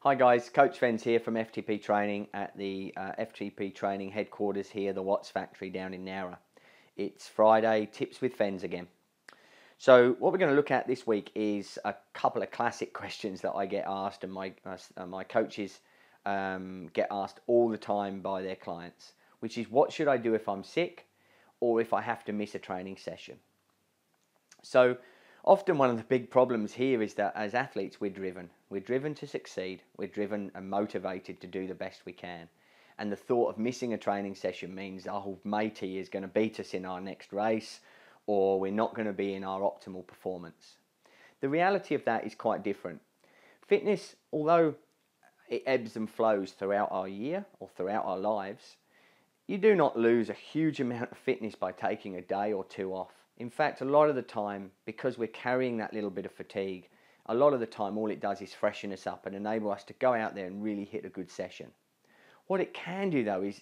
Hi guys, Coach Fenz here from FTP Training at the FTP Training headquarters here, the Watts factory down in Nowra. It's Friday Tips with Fenz again. So what we're going to look at this week is a couple of classic questions that I get asked and my coaches get asked all the time by their clients, which is what should I do if I'm sick or if I have to miss a training session? So often one of the big problems here is that as athletes we're driven. We're driven to succeed. We're driven and motivated to do the best we can. And the thought of missing a training session means, oh, matey is going to beat us in our next race, or we're not going to be in our optimal performance. The reality of that is quite different. Fitness, although it ebbs and flows throughout our year or throughout our lives, you do not lose a huge amount of fitness by taking a day or two off. In fact, a lot of the time, because we're carrying that little bit of fatigue, a lot of the time all it does is freshen us up and enable us to go out there and really hit a good session. What it can do though is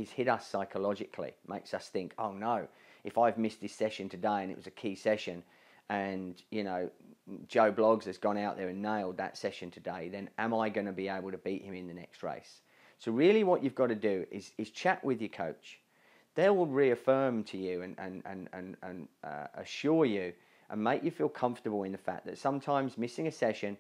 hit us psychologically, makes us think, oh no, if I've missed this session today and it was a key session and Joe Bloggs has gone out there and nailed that session today, then am I going to be able to beat him in the next race? So really what you've got to do is chat with your coach. They will reaffirm to you and assure you and make you feel comfortable in the fact that sometimes missing a session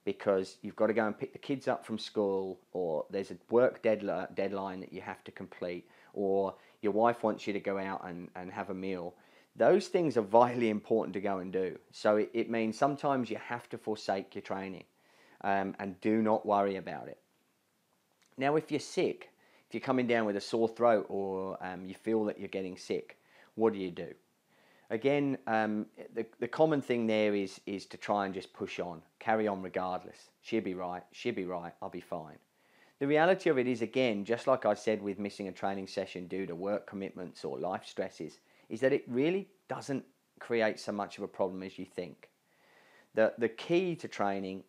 because you've got to go and pick the kids up from school, or there's a work deadline that you have to complete, or your wife wants you to go out and have a meal, those things are vitally important to go and do. So it means sometimes you have to forsake your training and do not worry about it. Now if you're sick, if you're coming down with a sore throat or you feel that you're getting sick, what do you do? Again, the common thing there is to try and just push on, carry on regardless. She'll be right, I'll be fine. The reality of it is, again, just like I said with missing a training session due to work commitments or life stresses, is that it really doesn't create so much of a problem as you think. The key to training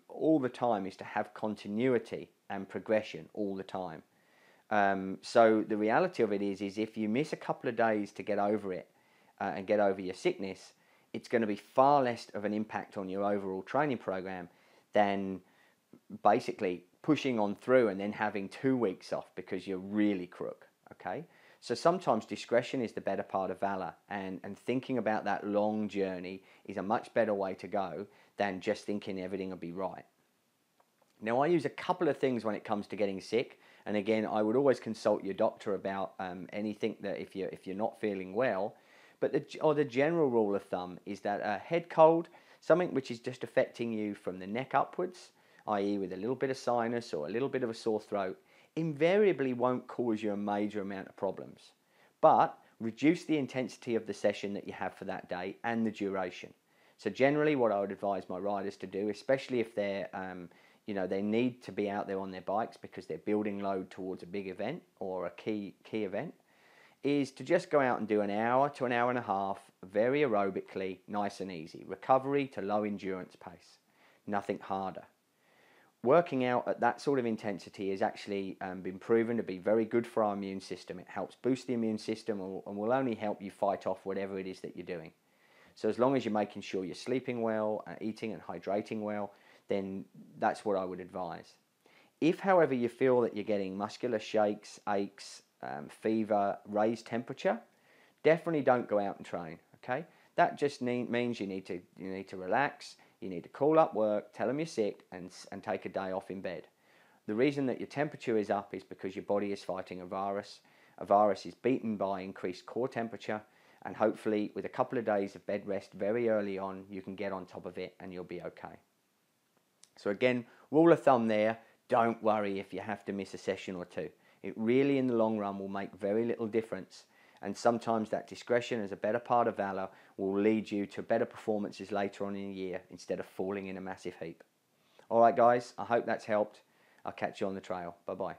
all the time is to have continuity and progression all the time. So the reality of it is if you miss a couple of days to get over it and get over your sickness, it's going to be far less of an impact on your overall training program than basically pushing on through and then having 2 weeks off because you're really crook. Okay, so sometimes discretion is the better part of valor, and thinking about that long journey is a much better way to go than just thinking everything will be right. Now I use a couple of things when it comes to getting sick, and again I would always consult your doctor about anything that if you're not feeling well. But the general rule of thumb is that a head cold, something which is just affecting you from the neck upwards, i.e. with a little bit of sinus or a little bit of a sore throat, invariably won't cause you a major amount of problems. But reduce the intensity of the session that you have for that day and the duration. So generally what I would advise my riders to do, especially if they're they need to be out there on their bikes because they're building load towards a big event or a key event, is to just go out and do an hour to an hour and a half, very aerobically, nice and easy. Recovery to low endurance pace, nothing harder. Working out at that sort of intensity has actually been proven to be very good for our immune system. It helps boost the immune system and will only help you fight off whatever it is that you're doing. So as long as you're making sure you're sleeping well, eating and hydrating well, then that's what I would advise. If, however, you feel that you're getting muscular shakes, aches, fever, raised temperature, definitely don't go out and train. Okay, that just means you need to relax. You need to call up work, tell them you're sick, and take a day off in bed. The reason that your temperature is up is because your body is fighting a virus. A virus is beaten by increased core temperature, and hopefully with a couple of days of bed rest very early on, you can get on top of it and you'll be okay. So again, rule of thumb there, don't worry if you have to miss a session or two. It really, in the long run, will make very little difference. And sometimes that discretion as a better part of valor will lead you to better performances later on in the year instead of falling in a massive heap. All right, guys, I hope that's helped. I'll catch you on the trail. Bye-bye.